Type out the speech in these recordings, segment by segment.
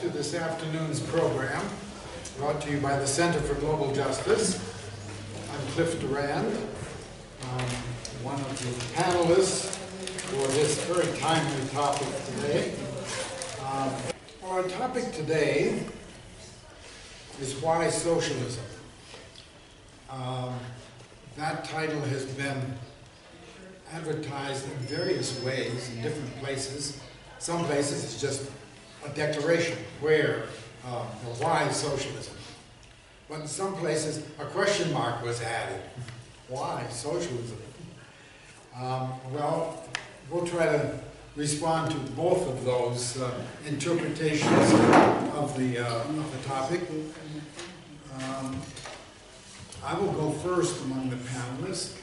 to this afternoon's program, brought to you by the Center for Global Justice. I'm Cliff DuRand, one of the panelists for this very timely topic today. Our topic today is why socialism. That title has been advertised in various ways in different places. Some places it's just a declaration, where or why socialism. But in some places a question mark was added. Why socialism? Well, we'll try to respond to both of those interpretations of the topic. I will go first among the panelists.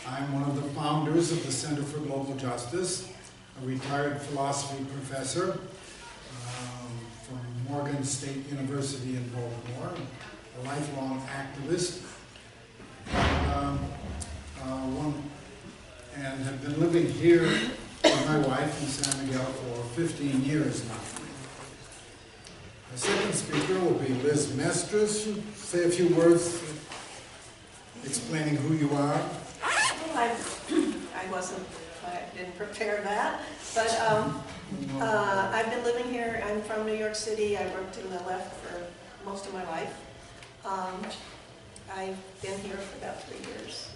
I'm one of the founders of the Center for Global Justice, a retired philosophy professor from Morgan State University in Baltimore, a lifelong activist, and have been living here with my wife in San Miguel for 15 years now. The second speaker will be Liz Mestres. Say a few words explaining who you are. Well, I didn't prepare that, but I've been living here. I'm from New York City. I worked in the left for most of my life. I've been here for about 3 years.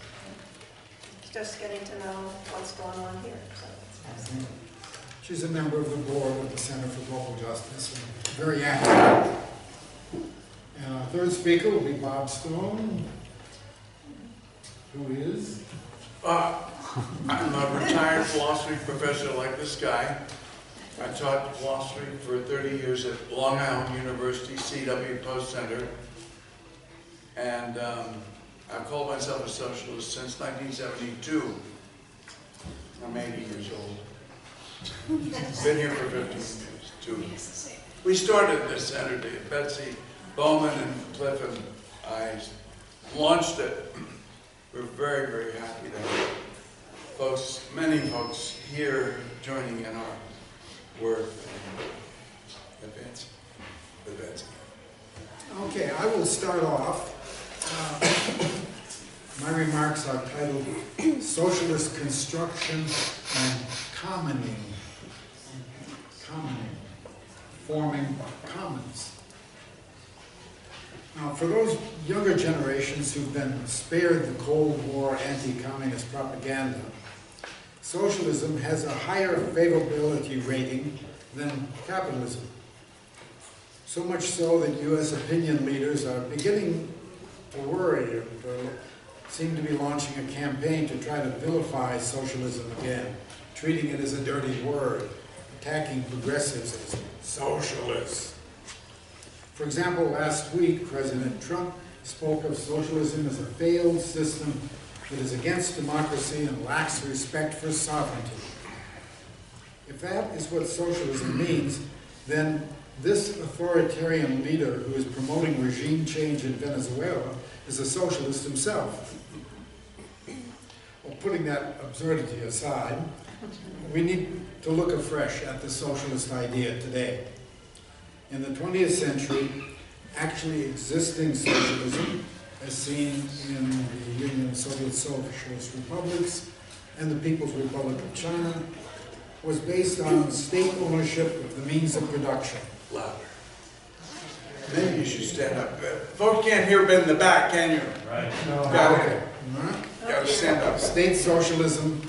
Just getting to know what's going on here. So it's fascinating. She's a member of the board of the Center for Global Justice and very active. And our third speaker will be Bob Stone, who is? I'm a retired philosophy professor like this guy. I taught philosophy for 30 years at Long Island University, C.W. Post Center. And I've called myself a socialist since 1972. I'm 80 years old. Been here for 15 years, too. We started this center, Betsy Bowman and Cliff and I launched it. We're very, very happy to have folks, many folks here joining in our work. Betsy. Okay, I will start off. My remarks are titled Socialist Construction and Commoning. Forming commons. Now, for those younger generations who've been spared the Cold War anti-communist propaganda, socialism has a higher favorability rating than capitalism. So much so that U.S. opinion leaders are beginning to worry and seem to be launching a campaign to try to vilify socialism again, treating it as a dirty word, attacking progressives as socialists. For example, last week, President Trump spoke of socialism as a failed system that is against democracy and lacks respect for sovereignty. If that is what socialism means, then this authoritarian leader who is promoting regime change in Venezuela is a socialist himself. Well, putting that absurdity aside, we need to look afresh at the socialist idea today. In the 20th century, actually existing socialism, as seen in the Union of Soviet Socialist Republics and the People's Republic of China, was based on state ownership of the means of production. Louder. Maybe you should stand up. Folks can't hear Ben in the back, can you? Right. No, Got it. Got to stand up. State socialism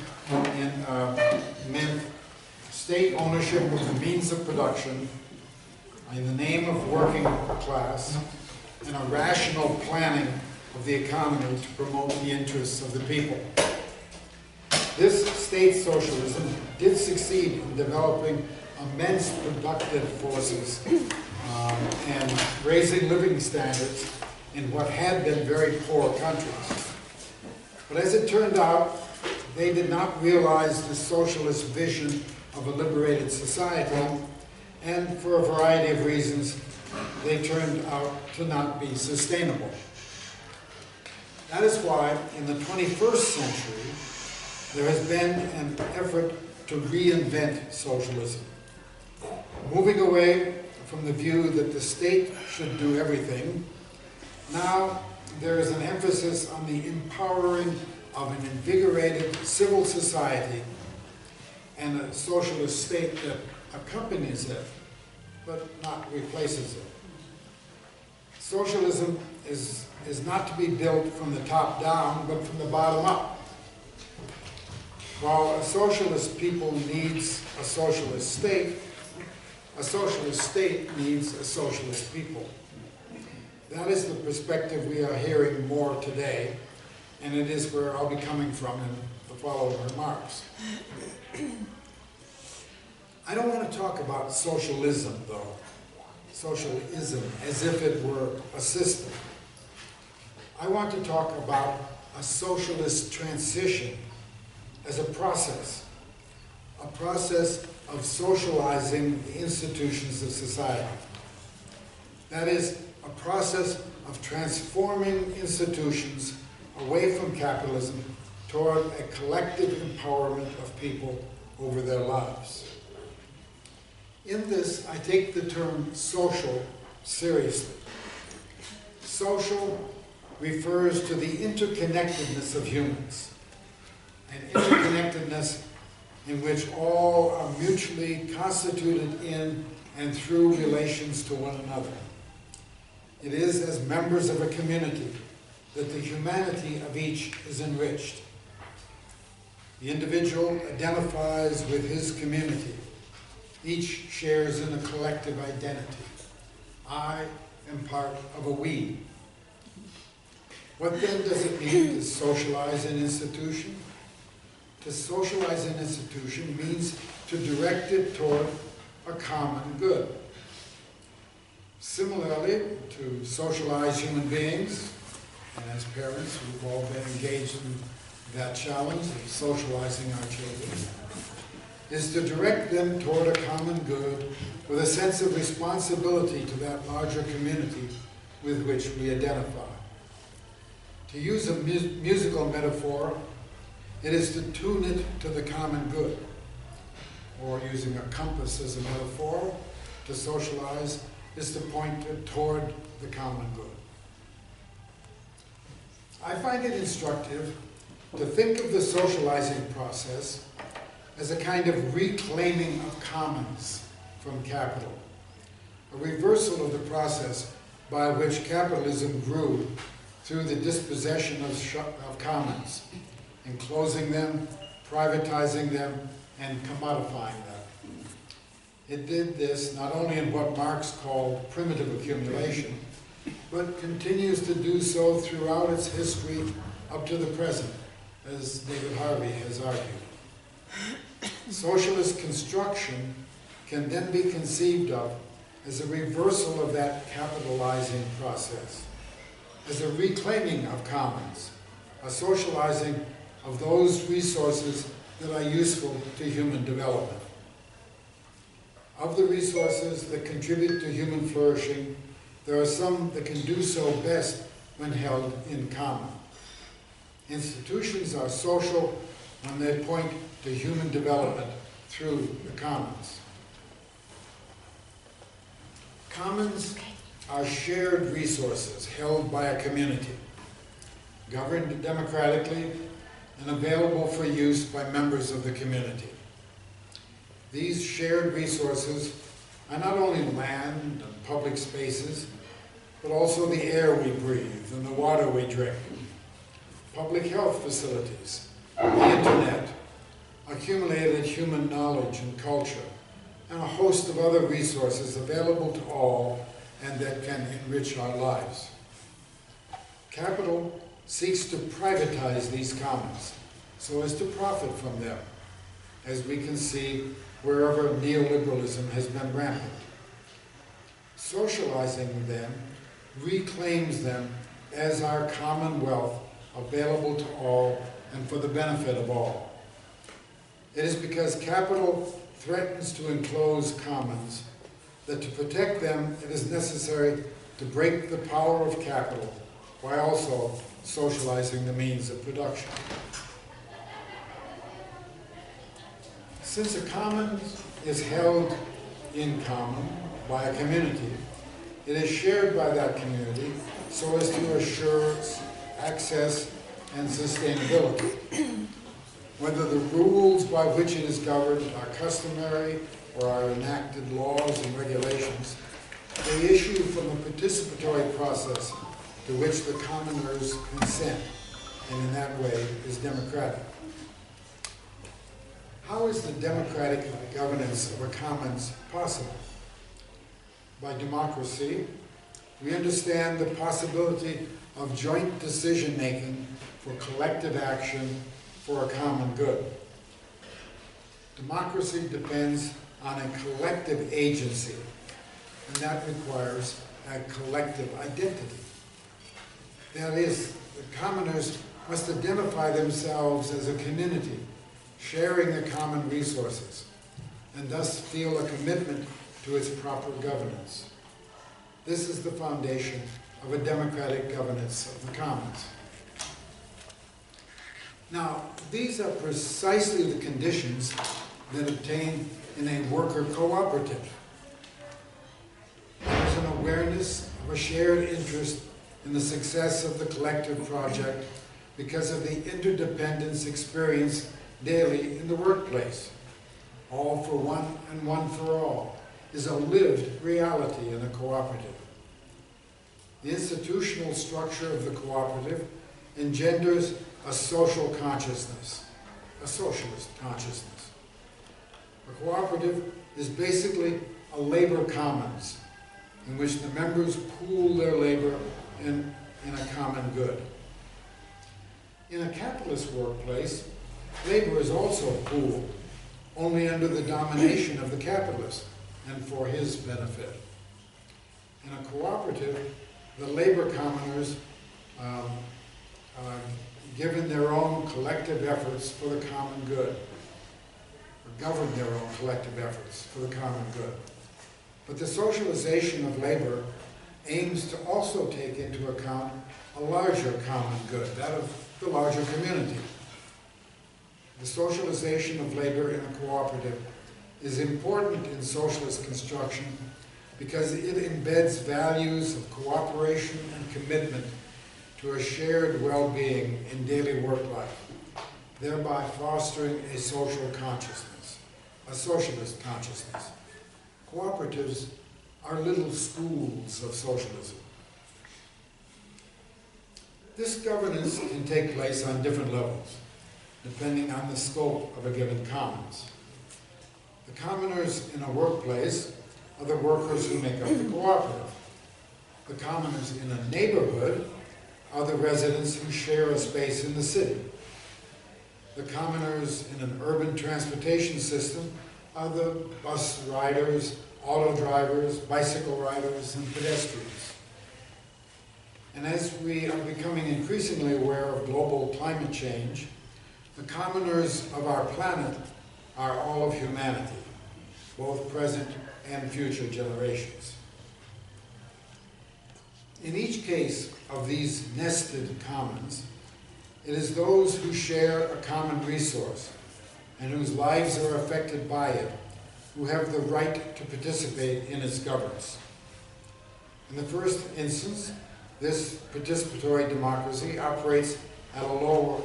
meant state ownership of the means of production in the name of working class and a rational planning of the economy to promote the interests of the people. This state socialism did succeed in developing immense productive forces and raising living standards in what had been very poor countries. But as it turned out, they did not realize the socialist vision of a liberated society, and for a variety of reasons, they turned out to not be sustainable. That is why, in the 21st century, there has been an effort to reinvent socialism, moving away from the view that the state should do everything, now there is an emphasis on the empowering of an invigorated civil society and a socialist state that accompanies it, but not replaces it. Socialism is not to be built from the top down, but from the bottom up. While a socialist people needs a socialist state needs a socialist people. That is the perspective we are hearing more today, and it is where I'll be coming from in the following remarks. I don't want to talk about socialism, though. Socialism, as if it were a system. I want to talk about a socialist transition as a process of socializing the institutions of society. That is, a process of transforming institutions away from capitalism toward a collective empowerment of people over their lives. In this, I take the term social seriously. Social refers to the interconnectedness of humans, an interconnectedness in which all are mutually constituted in and through relations to one another. It is as members of a community that the humanity of each is enriched. The individual identifies with his community. Each shares in a collective identity. I am part of a we. What then does it mean to socialize an institution? To socialize an institution means to direct it toward a common good. Similarly, to socialize human beings, and as parents, we've all been engaged in that challenge of socializing our children, is to direct them toward a common good with a sense of responsibility to that larger community with which we identify. To use a musical metaphor, it is to tune it to the common good. Or using a compass as a metaphor, to socialize is to point it toward the common good. I find it instructive to think of the socializing process as a kind of reclaiming of commons from capital, a reversal of the process by which capitalism grew through the dispossession of commons, enclosing them, privatizing them, and commodifying them. It did this not only in what Marx called primitive accumulation, but continues to do so throughout its history up to the present, as David Harvey has argued. Socialist construction can then be conceived of as a reversal of that capitalizing process, as a reclaiming of commons, a socializing of those resources that are useful to human development. Of the resources that contribute to human flourishing, there are some that can do so best when held in common. Institutions are social when they point to human development through the commons. Commons are shared resources held by a community, governed democratically and available for use by members of the community. These shared resources are not only land and public spaces, but also the air we breathe and the water we drink, public health facilities, the internet, accumulated human knowledge and culture, and a host of other resources available to all and that can enrich our lives. Capital seeks to privatize these commons so as to profit from them, as we can see wherever neoliberalism has been rampant. Socializing them reclaims them as our common wealth available to all and for the benefit of all. It is because capital threatens to enclose commons that to protect them it is necessary to break the power of capital while also socializing the means of production. Since a common is held in common, by a community, it is shared by that community so as to assure access and sustainability. Whether the rules by which it is governed are customary or are enacted laws and regulations, they issue from a participatory process to which the commoners consent, and in that way is democratic. How is the democratic governance of a commons possible? By democracy, we understand the possibility of joint decision-making for collective action for a common good. Democracy depends on a collective agency, and that requires a collective identity. That is, the commoners must identify themselves as a community, sharing the common resources, and thus feel a commitment to its proper governance. This is the foundation of a democratic governance of the commons. Now, these are precisely the conditions that obtain in a worker cooperative. There is an awareness of a shared interest in the success of the collective project because of the interdependence experienced daily in the workplace. All for one and one for all is a lived reality in a cooperative. The institutional structure of the cooperative engenders a social consciousness, a socialist consciousness. A cooperative is basically a labor commons in which the members pool their labor in a common good. In a capitalist workplace, labor is also pooled, only under the domination of the capitalist and for his benefit. In a cooperative, the labor commoners are given their own collective efforts for the common good, or govern their own collective efforts for the common good. But the socialization of labor aims to also take into account a larger common good, that of the larger community. The socialization of labor in a cooperative is important in socialist construction because it embeds values of cooperation and commitment to a shared well-being in daily work life, thereby fostering a social consciousness, a socialist consciousness. Cooperatives are little schools of socialism. This governance can take place on different levels, depending on the scope of a given commons. The commoners in a workplace are the workers who make up the cooperative. The commoners in a neighborhood are the residents who share a space in the city. The commoners in an urban transportation system are the bus riders, auto drivers, bicycle riders, and pedestrians. And as we are becoming increasingly aware of global climate change, the commoners of our planet are all of humanity, both present and future generations. In each case of these nested commons, it is those who share a common resource and whose lives are affected by it who have the right to participate in its governance. In the first instance, this participatory democracy operates at a lower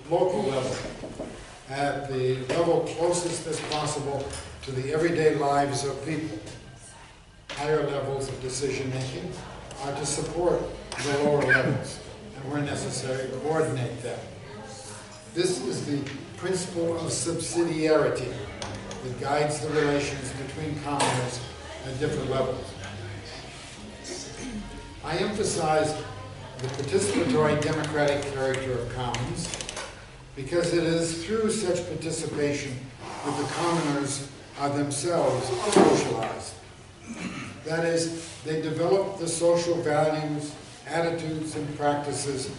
local level, at the level closest as possible to the everyday lives of people. Higher levels of decision-making are to support the lower levels, and where necessary, coordinate them. This is the principle of subsidiarity that guides the relations between commoners at different levels. I emphasize the participatory democratic character of commons because it is through such participation that the commoners are themselves socialized. That is, they develop the social values, attitudes, and practices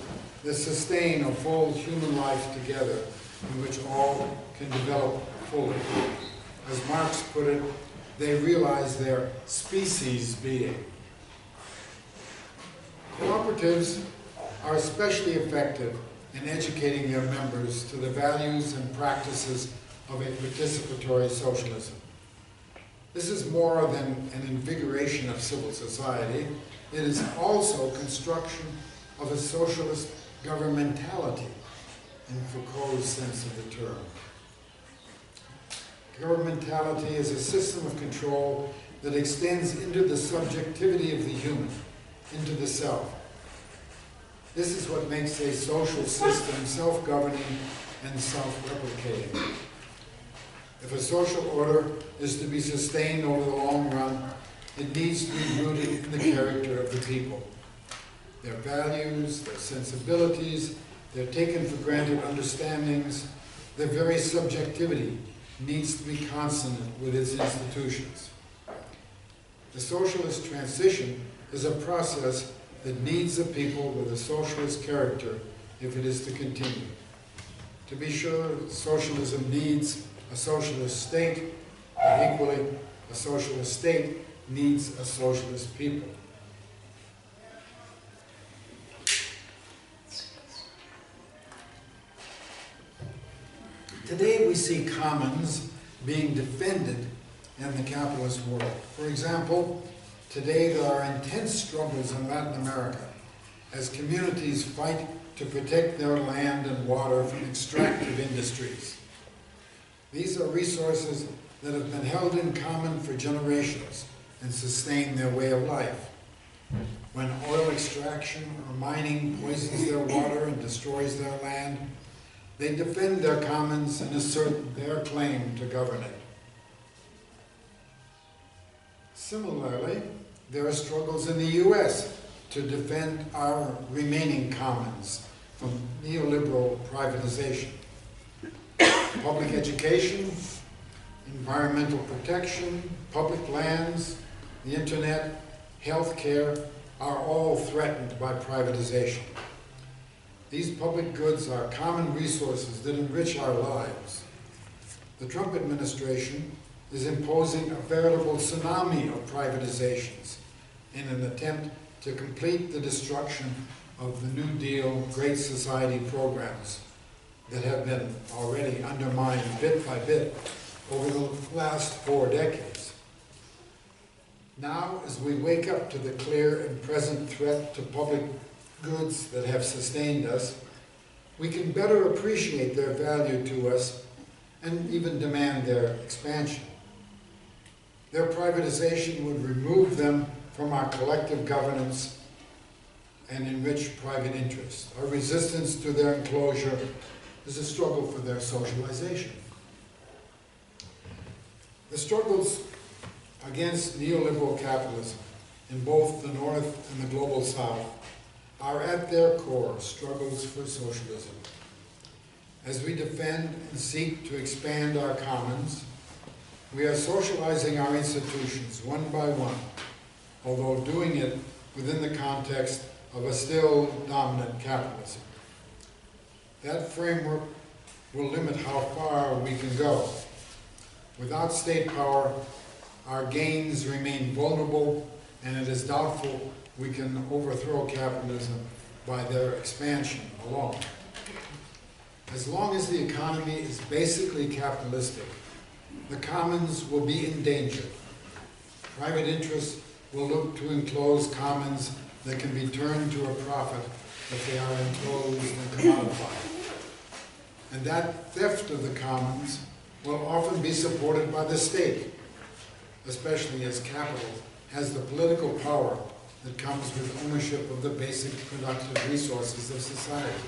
that sustain a full human life together, in which all can develop fully. As Marx put it, they realize their species being. Cooperatives are especially effective in educating their members to the values and practices of a participatory socialism. This is more than an invigoration of civil society. It is also construction of a socialist governmentality, in Foucault's sense of the term. Governmentality is a system of control that extends into the subjectivity of the human, into the self. This is what makes a social system self-governing and self-replicating. If a social order is to be sustained over the long run, it needs to be rooted in the character of the people. Their values, their sensibilities, their taken for granted understandings, their very subjectivity needs to be consonant with its institutions. The socialist transition is a process that needs a people with a socialist character if it is to continue. To be sure, socialism needs a socialist state, but equally, a socialist state needs a socialist people. Today we see commons being defended in the capitalist world. For example, today there are intense struggles in Latin America as communities fight to protect their land and water from extractive industries. These are resources that have been held in common for generations and sustain their way of life. When oil extraction or mining poisons their water and destroys their land, they defend their commons and assert their claim to govern it. Similarly, there are struggles in the U.S. to defend our remaining commons from neoliberal privatization. Public education, environmental protection, public lands, the internet, health care are all threatened by privatization. These public goods are common resources that enrich our lives. The Trump administration is imposing a veritable tsunami of privatizations in an attempt to complete the destruction of the New Deal Great Society programs that have been already undermined bit by bit over the last 4 decades. Now, as we wake up to the clear and present threat to public goods that have sustained us, we can better appreciate their value to us and even demand their expansion. Their privatization would remove them from our collective governance and enrich private interests. Our resistance to their enclosure is a struggle for their socialization. The struggles against neoliberal capitalism in both the North and the global South are at their core struggles for socialism. As we defend and seek to expand our commons, we are socializing our institutions one by one, although doing it within the context of a still dominant capitalism. That framework will limit how far we can go. Without state power, our gains remain vulnerable, and it is doubtful we can overthrow capitalism by their expansion alone. As long as the economy is basically capitalistic, the commons will be in danger. Private interests will look to enclose commons that can be turned to a profit if they are enclosed and commodified. And that theft of the commons will often be supported by the state, especially as capital has the political power that comes with ownership of the basic productive resources of society.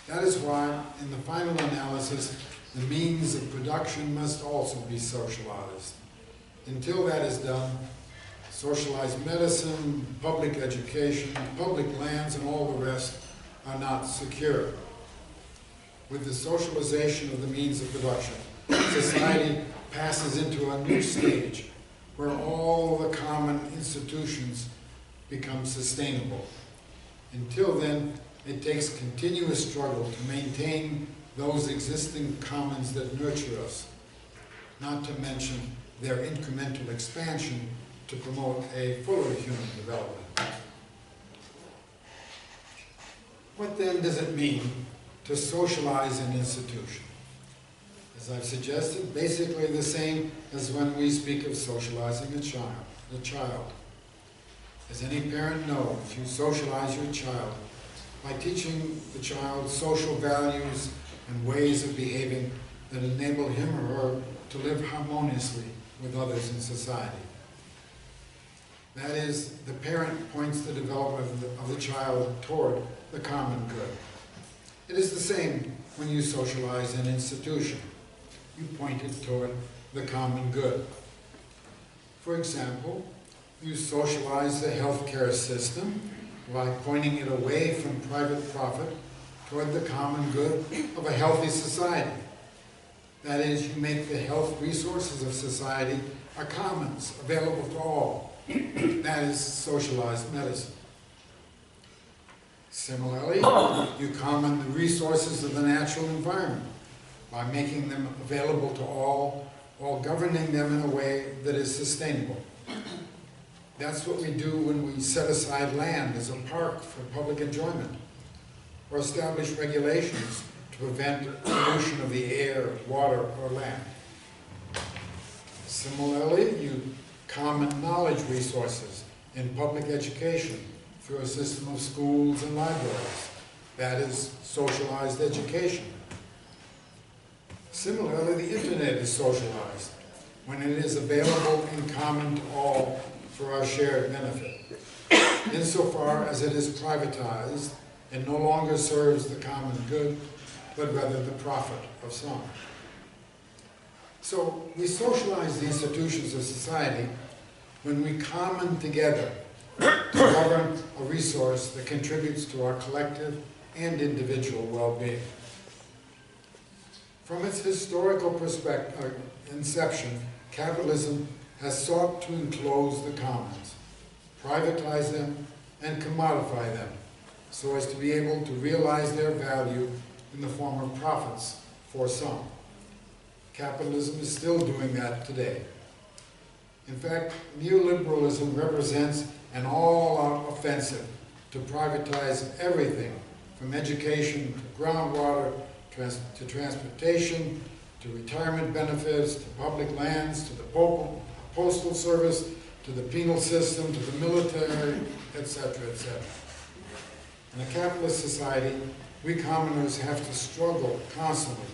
That is why, in the final analysis, the means of production must also be socialized. Until that is done, socialized medicine, public education, public lands, and all the rest are not secure. With the socialization of the means of production, society passes into a new stage where all the common institutions become sustainable. Until then, it takes continuous struggle to maintain those existing commons that nurture us, not to mention their incremental expansion to promote a fuller human development. What then does it mean to socialize an institution? As I've suggested, basically the same as when we speak of socializing a child. As any parent knows, you socialize your child by teaching the child social values and ways of behaving that enable him or her to live harmoniously with others in society. That is, the parent points the development of the child toward the common good. It is the same when you socialize an institution. You point it toward the common good. For example, you socialize the healthcare system by pointing it away from private profit toward the common good of a healthy society. That is, you make the health resources of society a commons available to all. That is socialized medicine. Similarly, you common the resources of the natural environment by making them available to all, while governing them in a way that is sustainable. That's what we do when we set aside land as a park for public enjoyment, or establish regulations to prevent pollution of the air, water, or land. Similarly, you common knowledge resources in public education through a system of schools and libraries. That is socialized education. Similarly, the internet is socialized when it is available in common to all for our shared benefit. Insofar as it is privatized, it no longer serves the common good, but rather the profit of some. So we socialize the institutions of society when we common together to govern a resource that contributes to our collective and individual well-being. From its historical inception, capitalism has sought to enclose the commons, privatize them, and commodify them, so as to be able to realize their value in the form of profits for some. Capitalism is still doing that today. In fact, neoliberalism represents an all-out offensive to privatize everything, from education to groundwater, to transportation, to retirement benefits, to public lands, to the postal service, to the penal system, to the military, etc., etc. In a capitalist society, we commoners have to struggle constantly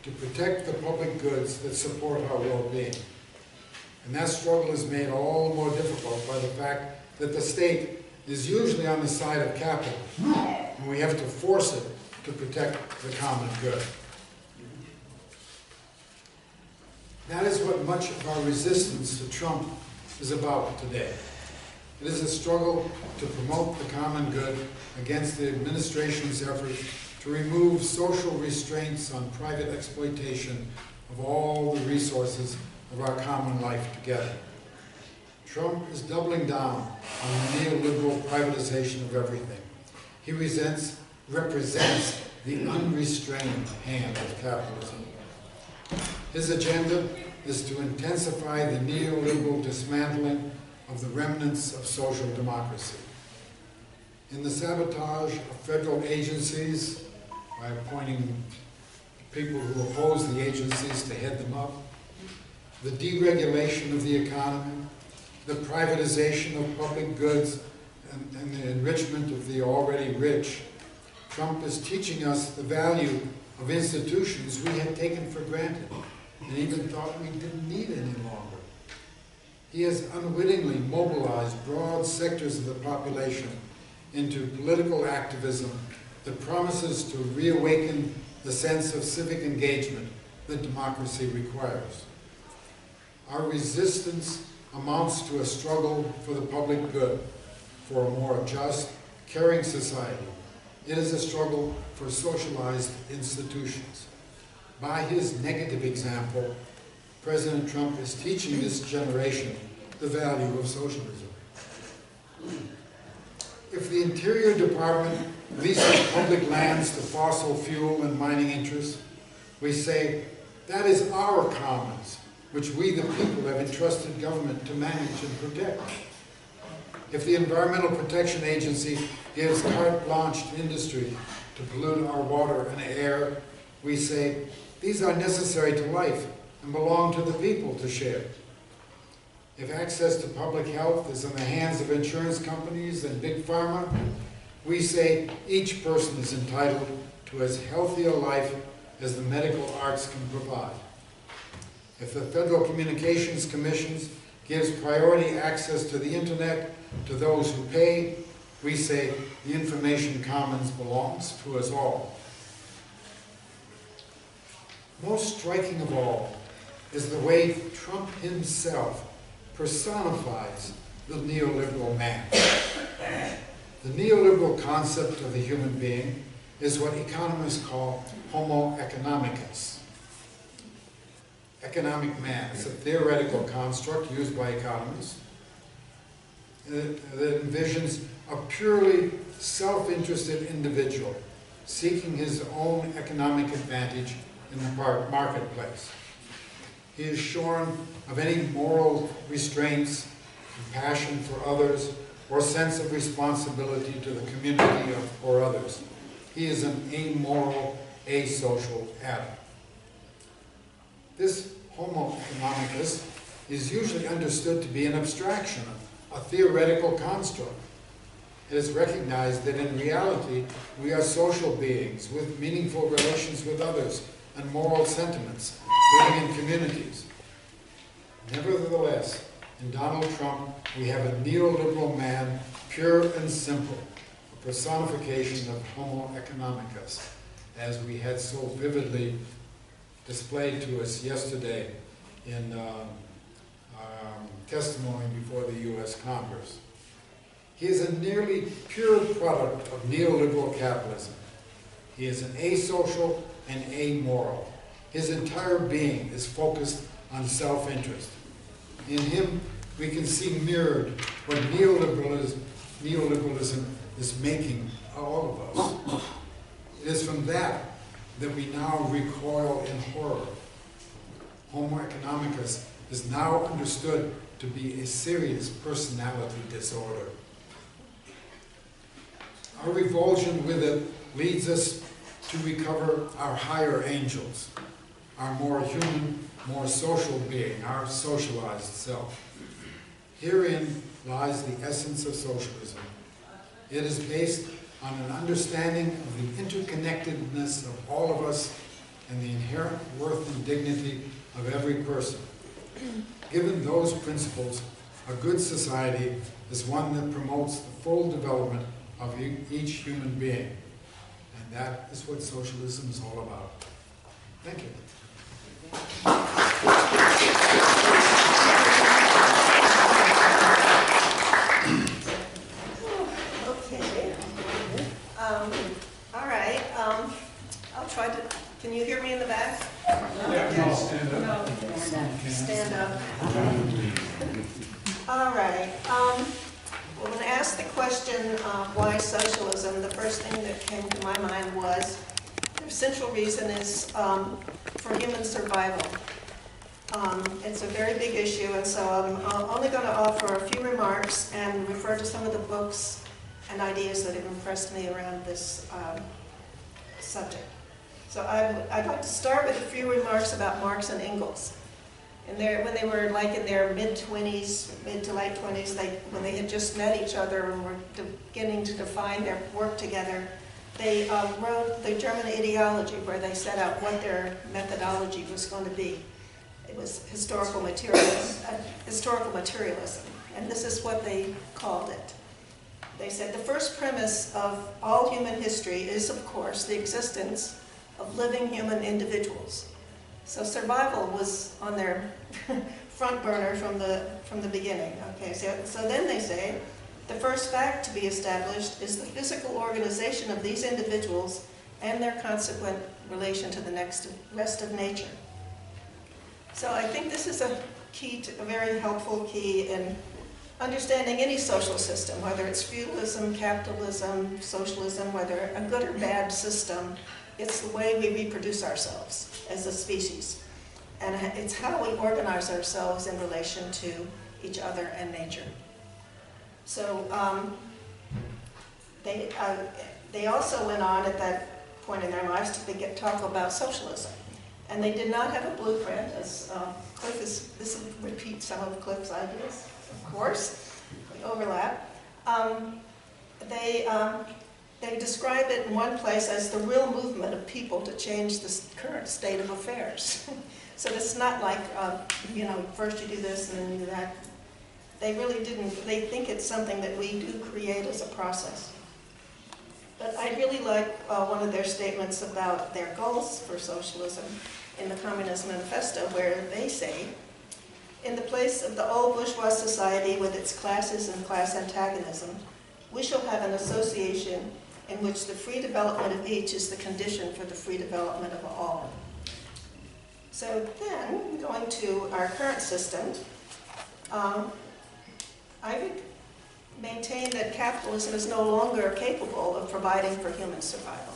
to protect the public goods that support our well-being. And that struggle is made all the more difficult by the fact that the state is usually on the side of capital, and we have to force it to protect the common good. That is what much of our resistance to Trump is about today. It is a struggle to promote the common good against the administration's effort to remove social restraints on private exploitation of all the resources of our common life together. Trump is doubling down on the neoliberal privatization of everything. He represents the unrestrained hand of capitalism. His agenda is to intensify the neoliberal dismantling of the remnants of social democracy. In the sabotage of federal agencies, by appointing people who oppose the agencies to head them up, the deregulation of the economy, the privatization of public goods, and the enrichment of the already rich, Trump is teaching us the value of institutions we had taken for granted and even thought we didn't need any longer. He has unwittingly mobilized broad sectors of the population into political activism that promises to reawaken the sense of civic engagement that democracy requires. Our resistance amounts to a struggle for the public good, for a more just, caring society. It is a struggle for socialized institutions. By his negative example, President Trump is teaching this generation the value of socialism. If the Interior Department leases public lands to fossil fuel and mining interests, we say, that is our commons, which we the people have entrusted government to manage and protect. If the Environmental Protection Agency gives carte blanche to industry to pollute our water and air, we say, These are necessary to life and belong to the people to share. If access to public health is in the hands of insurance companies and big pharma, we say each person is entitled to as healthy a life as the medical arts can provide. If the Federal Communications Commission gives priority access to the internet to those who pay, we say the information commons belongs to us all. Most striking of all is the way Trump himself personifies the neoliberal man. The neoliberal concept of the human being is what economists call Homo Economicus. Economic man is a theoretical construct used by economists that envisions a purely self-interested individual seeking his own economic advantage in the marketplace. He is shorn of any moral restraints, compassion for others, or sense of responsibility to the community or others. He is an amoral, asocial atom. This Homo economicus is usually understood to be an abstraction, a theoretical construct. It is recognized that in reality, we are social beings with meaningful relations with others and moral sentiments, living in communities. Nevertheless, in Donald Trump, we have a neoliberal man, pure and simple, a personification of Homo economicus, as we had so vividly displayed to us yesterday in testimony before the U.S. Congress. He is a nearly pure product of neoliberal capitalism. He is an asocial and amoral. His entire being is focused on self-interest. In him, we can see mirrored what neoliberalism is making all of us. It is from that we now recoil in horror. Homo economicus is now understood to be a serious personality disorder. Our revulsion with it leads us to recover our higher angels, our more human, more social being, our socialized self. Herein lies the essence of socialism. It is based on an understanding of the interconnectedness of all of us and the inherent worth and dignity of every person. Given those principles, a good society is one that promotes the full development of each human being. And that is what socialism is all about. Thank you. Okay. All right. I'll try to. Can you hear me in the back? Yeah, stand up. Stand up. All right. Well, when I asked the question, why socialism, the first thing that came to my mind was the central reason is for human survival. It's a very big issue, and so I'm only going to offer a few remarks and refer to some of the books and ideas that have impressed me around this subject. So I'd like to start with a few remarks about Marx and Engels. And when they were like in their mid-20s, mid to late 20s, when they had just met each other and were beginning to define their work together, they wrote the German ideology, where they set out what their methodology was going to be. It was historical materialism, and this is what they called it. They said the first premise of all human history is, of course, the existence of living human individuals. So survival was on their front burner from the beginning. Okay, so then they say the first fact to be established is the physical organization of these individuals and their consequent relation to the rest of nature. So I think this is a very helpful key in understanding any social system, whether it's feudalism, capitalism, socialism, whether a good or bad system. It's the way we reproduce ourselves as a species. And it's how we organize ourselves in relation to each other and nature. So they also went on at that point in their lives to talk about socialism. And they did not have a blueprint, as Cliff is, this will repeat some of Cliff's ideas, of course, we overlap. They describe it in one place as the real movement of people to change the current state of affairs. So it's not like, you know, first you do this and then you do that. They really didn't, they think it's something that we do create as a process. But I really like one of their statements about their goals for socialism in the Communist Manifesto, where they say, in the place of the old bourgeois society with its classes and class antagonism, we shall have an association in which the free development of each is the condition for the free development of all. So then, going to our current system, I would maintain that capitalism is no longer capable of providing for human survival.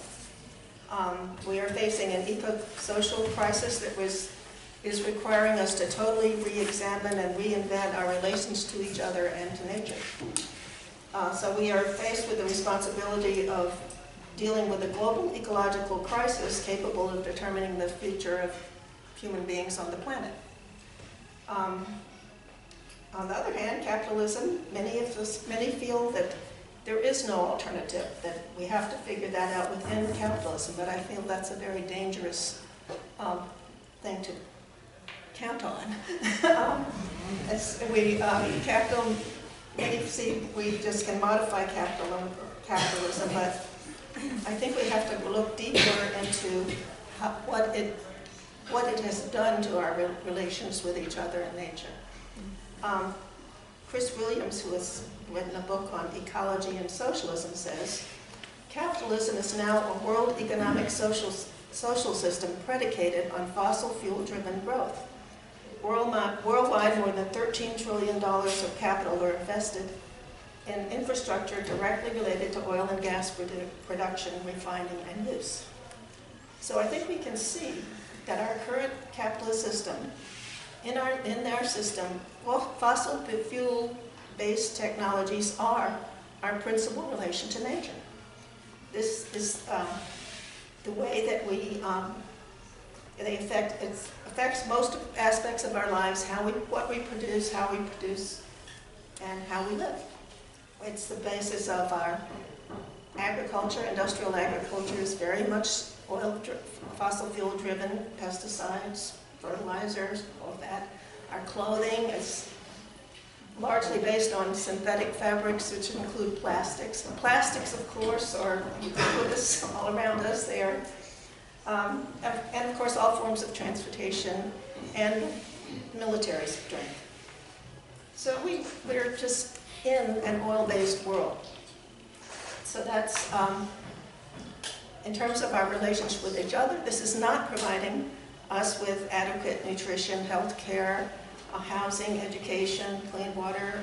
We are facing an eco-social crisis that is requiring us to totally re-examine and reinvent our relations to each other and to nature. So we are faced with the responsibility of dealing with a global ecological crisis capable of determining the future of human beings on the planet. On the other hand, capitalism, many feel that there is no alternative, that we have to figure that out within capitalism, but I feel that's a very dangerous thing to count on. Many see we just can modify capitalism, but I think we have to look deeper into what it has done to our relations with each other and nature. Chris Williams, who has written a book on ecology and socialism, says, capitalism is now a world economic social system predicated on fossil fuel-driven growth. Worldwide, more than $13 trillion of capital are invested in infrastructure directly related to oil and gas production, refining, and use. So I think we can see that our current capitalist system, in our system, well, fossil fuel-based technologies are our principal relation to nature. This is the way that it affects most aspects of our lives, what we produce, how we produce, and how we live. It's the basis of our agriculture. Industrial agriculture is very much fossil fuel driven, pesticides, fertilizers, all of that. Our clothing is largely based on synthetic fabrics, which include plastics. And plastics, of course, are ubiquitous all around us. They are, and of course, all forms of transportation and military strength. So we're just in an oil-based world. So that's, in terms of our relationship with each other, this is not providing us with adequate nutrition, health care, housing, education, clean water.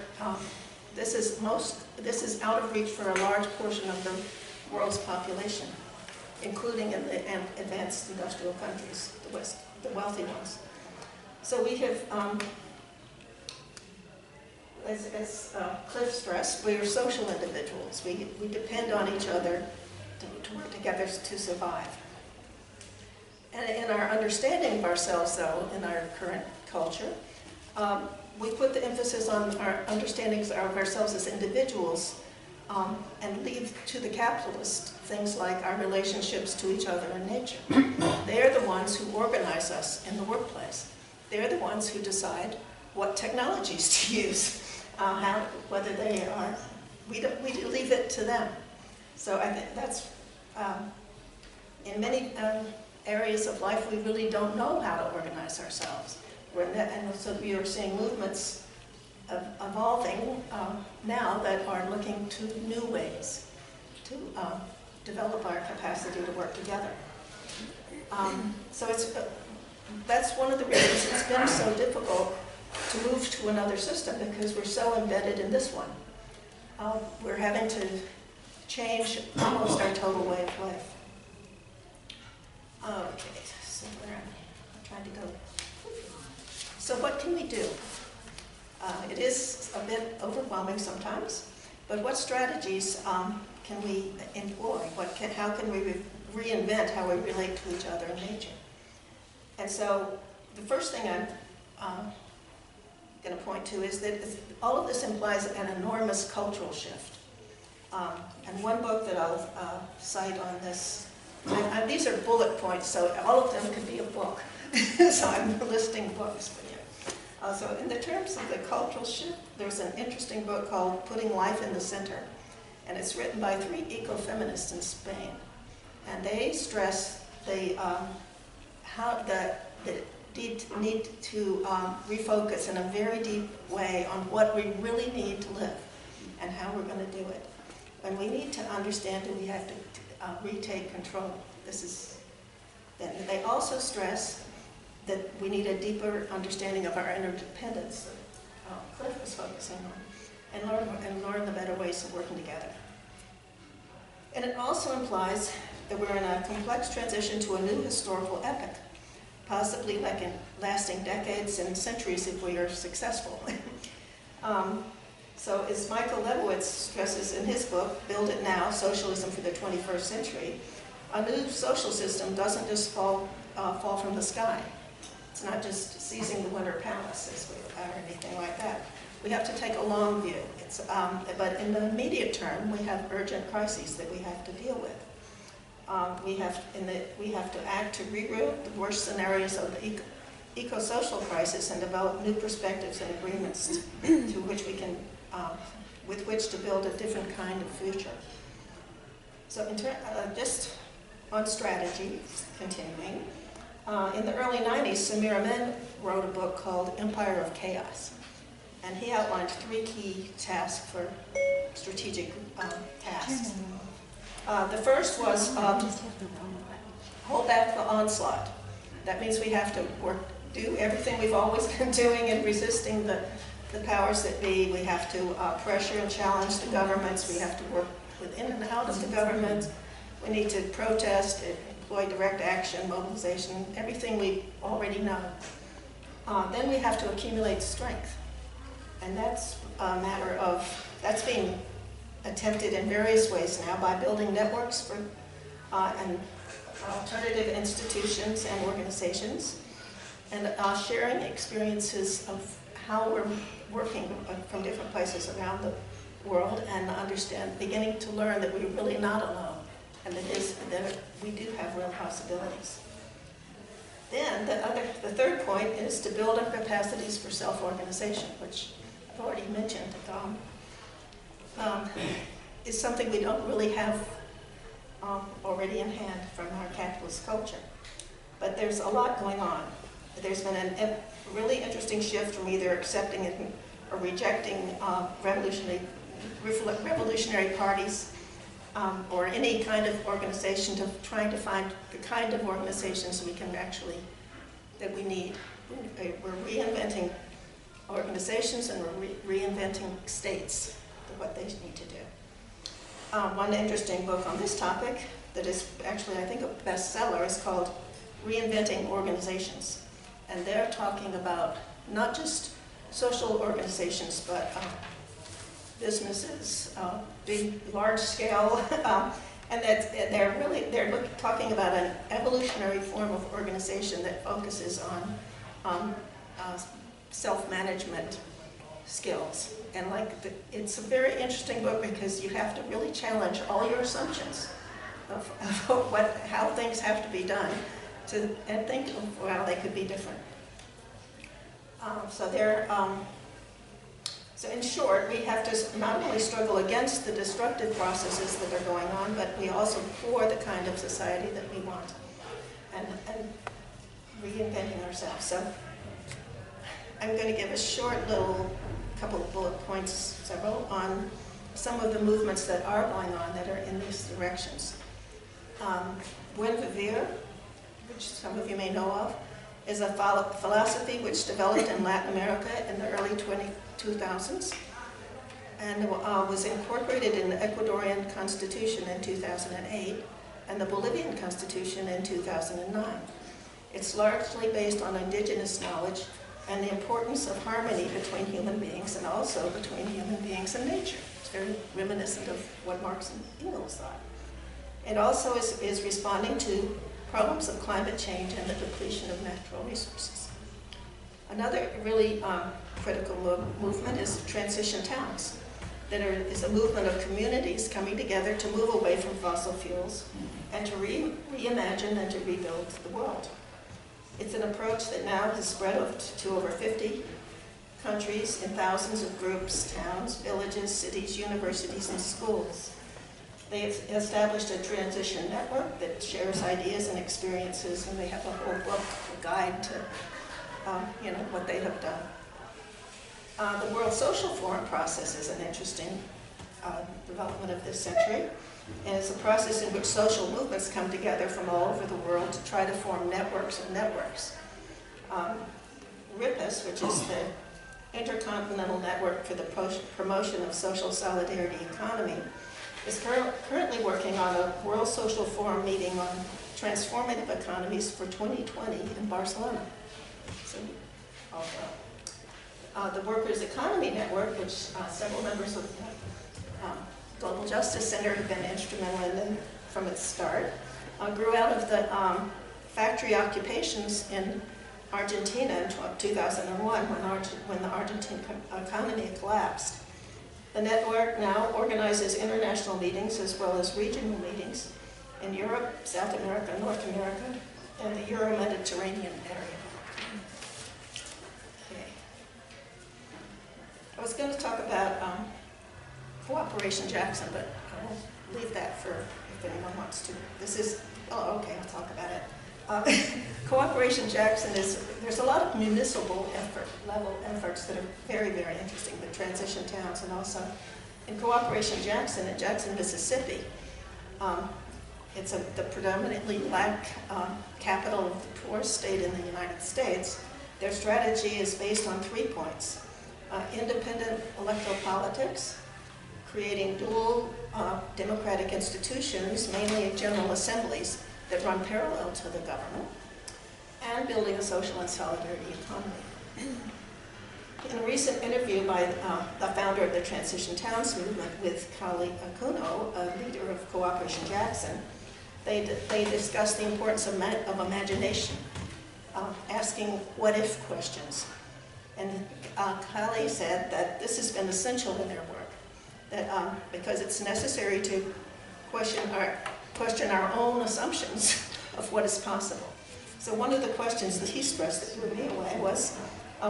This is out of reach for a large portion of the world's population, including in the advanced industrial countries, the wealthy ones. So we have, as Cliff stressed, we are social individuals. We depend on each other to work together to survive. And in our understanding of ourselves, though, in our current culture, we put the emphasis on our understandings of ourselves as individuals and leave to the capitalist things like our relationships to each other and nature. They're the ones who organize us in the workplace. They're the ones who decide what technologies to use, whether they are, we leave it to them. So I think that's, in many areas of life, we really don't know how to organize ourselves. And so we are seeing movements evolving now that are looking to new ways to develop our capacity to work together. So that's one of the reasons it's been so difficult to move to another system, because we're so embedded in this one. We're having to change almost our total way of life. Okay, so where am I? I'm trying to go. So what can we do? It is a bit overwhelming sometimes, but what strategies can we employ? How can we reinvent how we relate to each other in nature? And so the first thing I'm going to point to is that all of this implies an enormous cultural shift. And one book that I'll cite on this, these are bullet points, so all of them could be a book. So I'm listing books for you. So in the terms of the cultural shift, there's an interesting book called Putting Life in the Center. And it's written by 3 ecofeminists in Spain. And they stress how the need to refocus in a very deep way on what we really need to live and how we're going to do it. And we need to understand that we have to retake control. And they also stress that we need a deeper understanding of our interdependence that Cliff was focusing on, and learn the better ways of working together. And it also implies that we're in a complex transition to a new historical epoch, possibly lasting decades and centuries if we are successful. So as Michael Lebowitz stresses in his book, Build It Now, Socialism for the 21st Century, a new social system doesn't just fall from the sky. It's not just seizing the Winter Palace or anything like that. We have to take a long view. But in the immediate term, we have urgent crises that we have to deal with. We have to act to reroute the worst scenarios of the eco-social crisis and develop new perspectives and agreements with which to build a different kind of future. So just on strategy, continuing, in the early 90s, Samir Amin wrote a book called Empire of Chaos. And he outlined 3 key tasks for strategic tasks. The first was hold back the onslaught. That means we have to do everything we've always been doing in resisting the powers that be. We have to pressure and challenge the governments. We have to work within and out of the government. We need to protest, employ direct action, mobilization, everything we already know. Then we have to accumulate strength. And that's a matter of, that's being attempted in various ways now by building networks for and alternative institutions and organizations, and sharing experiences of how we're working from different places around the world, and beginning to learn that we're really not alone, and that we do have real possibilities. Then the third point is to build up capacities for self-organization, which I've already mentioned. Is something we don't really have already in hand from our capitalist culture. But there's a lot going on. There's been a really interesting shift from either accepting it or rejecting revolutionary parties or any kind of organization, to trying to find the kind of organizations that we need. We're reinventing organizations, and we're reinventing states, what they need to do. One interesting book on this topic that is actually, I think, a bestseller is called Reinventing Organizations. And they're talking about not just social organizations, but businesses, big, large scale, and that they're talking about an evolutionary form of organization that focuses on self-management skills. And it's a very interesting book because you have to really challenge all your assumptions of how things have to be done and think of how they could be different. So in short, we have to not only struggle against the destructive processes that are going on, but we also for the kind of society that we want, and reinventing ourselves. So I'm going to give a short little couple of bullet points, several, on some of the movements that are going on that are in these directions. Buen vivir, which some of you may know of, is a philosophy which developed in Latin America in the early 2000s and was incorporated in the Ecuadorian Constitution in 2008 and the Bolivian Constitution in 2009. It's largely based on indigenous knowledge and the importance of harmony between human beings and also between human beings and nature. It's very reminiscent of what Marx and Engels thought. It also is responding to problems of climate change and the depletion of natural resources. Another really critical movement is transition towns. That is a movement of communities coming together to move away from fossil fuels and to reimagine and to rebuild the world. It's an approach that now has spread to over 50 countries in thousands of groups, towns, villages, cities, universities, and schools. They have established a transition network that shares ideas and experiences, and they have a whole book, a guide to what they have done. The World Social Forum process is an interesting development of this century, and it's a process in which social movements come together from all over the world to try to form networks of networks. RIPUS, which is the Intercontinental Network for the Promotion of Social Solidarity Economy, is currently working on a World Social Forum meeting on transformative economies for 2020 in Barcelona. So, the Workers' Economy Network, which several members of the Global Justice Center have been instrumental in from its start, grew out of the factory occupations in Argentina in 2001 when the Argentine economy collapsed. The network now organizes international meetings as well as regional meetings in Europe, South America, North America, and the Euro-Mediterranean area. Okay. I was going to talk about Cooperation Jackson, but I will leave that for if anyone wants to. Okay, I'll talk about it. Cooperation Jackson there's a lot of municipal level efforts that are very, very interesting, the transition towns, and also in Cooperation Jackson in Jackson, Mississippi. It's the predominantly black capital of the poorest state in the United States. Their strategy is based on 3 points. Independent electoral politics, creating dual democratic institutions, mainly general assemblies, that run parallel to the government, and building a social and solidarity economy. In a recent interview by the founder of the Transition Towns movement with Kali Akuno, a leader of Cooperation Jackson, they discussed the importance of imagination, asking what-if questions. And Kali said that this has been essential in their work, that because it's necessary to question our own assumptions of what is possible. So one of the questions that he stressed that blew me away was,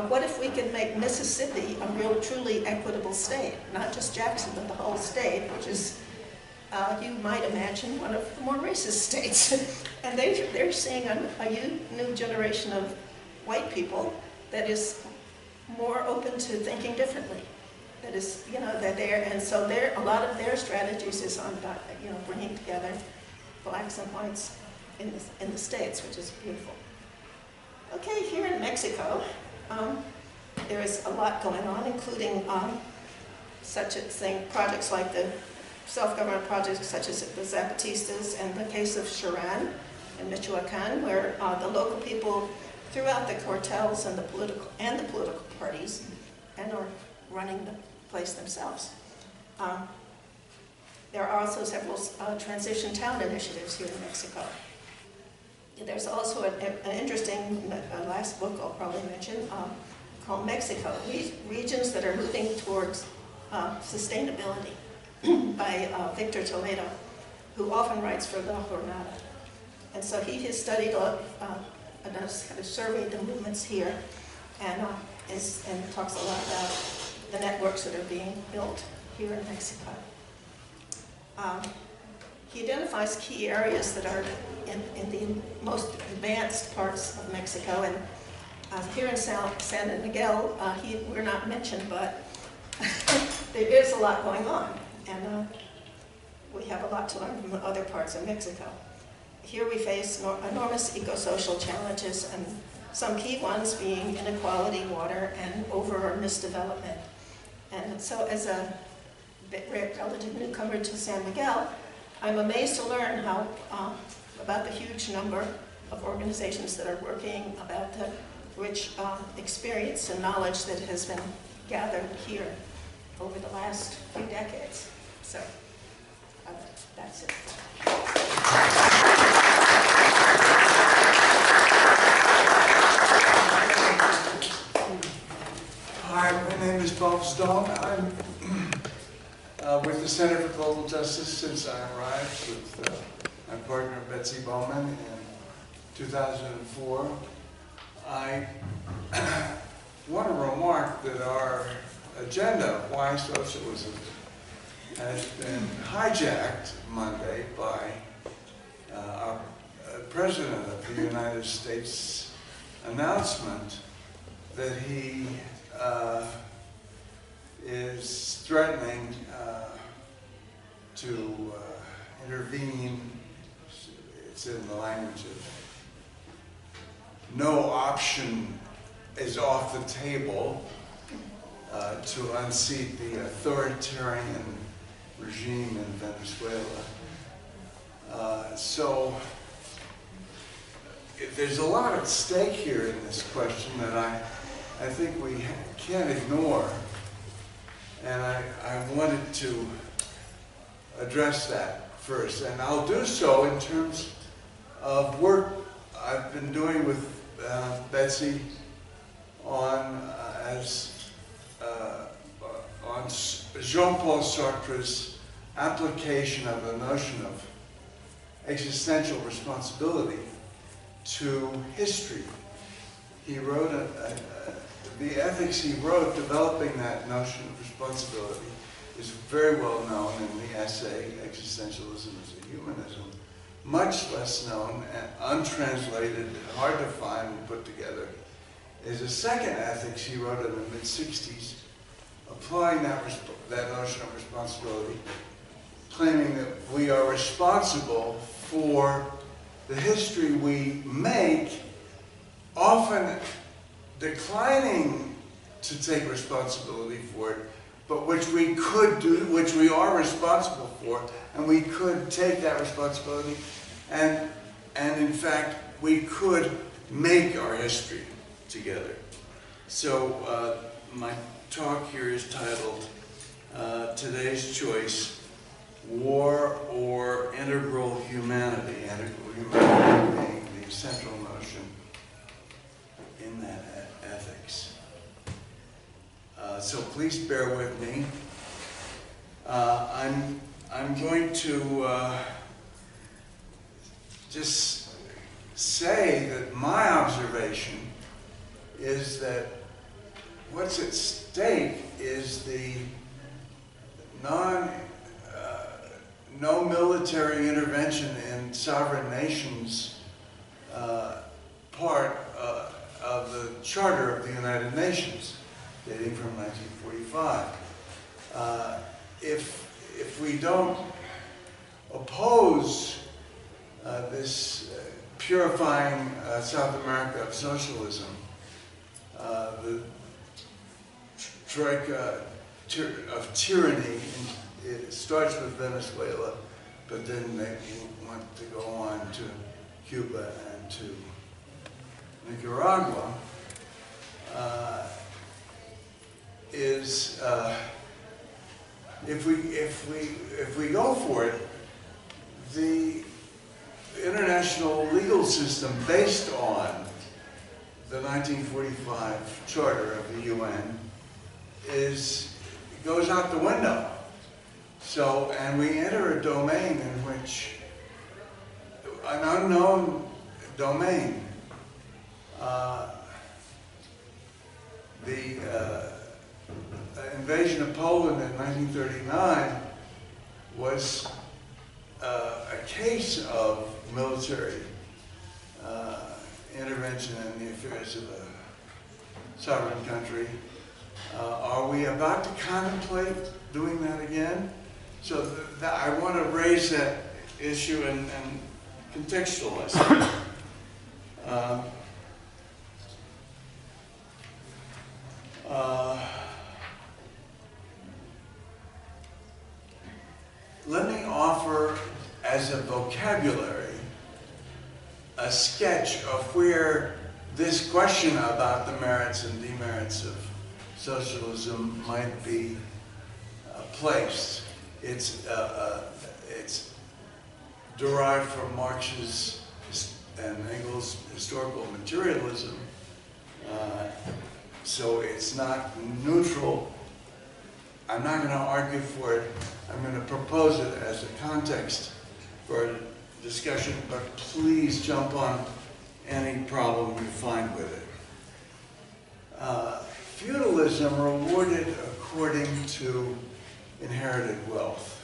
what if we could make Mississippi a real, truly equitable state? Not just Jackson, but the whole state, which is, you might imagine, one of the more racist states. And they're seeing a new generation of white people that is more open to thinking differently. That is, and so a lot of their strategies is on, bringing together blacks and whites in the States, which is beautiful. Okay, here in Mexico, there is a lot going on, including projects like the self-government projects such as the Zapatistas and the case of Duran in Michoacan, where the local people throughout the cartels and the political parties and are running the place themselves. There are also several transition town initiatives here in Mexico. There's also an interesting last book I'll probably mention called Mexico, Regions That Are Moving Towards Sustainability by Victor Toledo, who often writes for La Jornada. And so he has studied, surveyed the movements here and talks a lot about the networks that are being built here in Mexico. He identifies key areas that are in the most advanced parts of Mexico, and here in San Miguel, we're not mentioned, but there is a lot going on, and we have a lot to learn from other parts of Mexico. Here we face enormous eco-social challenges, and some key ones being inequality, water, and over or misdevelopment. And so as a relative newcomer to San Miguel, I'm amazed to learn about the huge number of organizations that are working, about the rich experience and knowledge that has been gathered here over the last few decades. So that's it. Stone. I'm with the Center for Global Justice since I arrived with my partner Betsy Bowman in 2004. I want to remark that our agenda, Why Socialism, has been hijacked Monday by our President of the United States' announcement that he is threatening to intervene. It's in the language of no option is off the table to unseat the authoritarian regime in Venezuela. So there's a lot at stake here in this question that I think we can't ignore. And I wanted to address that first. And I'll do so in terms of work I've been doing with Betsy on Jean-Paul Sartre's application of the notion of existential responsibility to history. He wrote the ethics he wrote developing that notion of responsibility is very well known in the essay Existentialism as a Humanism. Much less known and untranslated, hard to find and put together, is a second ethics he wrote in the mid-60s, applying that notion of responsibility, claiming that we are responsible for the history we make, often declining to take responsibility for it, but which we could do, which we are responsible for, and we could take that responsibility, and in fact, we could make our history together. So my talk here is titled Today's Choice, War or Integral Humanity. Integral humanity being the central notion in that ethics. So please bear with me. I'm going to just say that my observation is that what's at stake is the no military intervention in sovereign nations part of the Charter of the United Nations, dating from 1945. If we don't oppose this purifying South America of socialism, the troika of tyranny, it starts with Venezuela, but then they want to go on to Cuba and to Nicaragua, if we go for it, the international legal system based on the 1945 Charter of the UN goes out the window. So, and we enter a domain in which, an unknown domain, the invasion of Poland in 1939 was a case of military intervention in the affairs of a sovereign country. Are we about to contemplate doing that again? So I want to raise that issue and contextualize it. Let me offer as a vocabulary a sketch of where this question about the merits and demerits of socialism might be placed. It's derived from Marx's and Engels' historical materialism, so it's not neutral I'm not going to argue for it. I'm going to propose it as a context for a discussion, but please jump on any problem you find with it. Feudalism rewarded according to inherited wealth.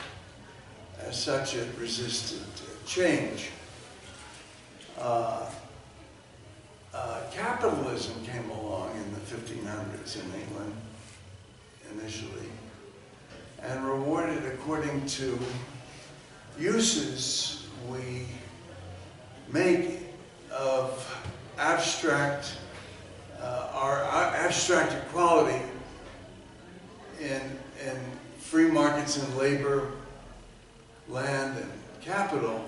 As such, it resisted change. Capitalism came along in the 1500s in England initially and rewarded according to uses we make of our abstract equality in free markets in labor, land, and capital,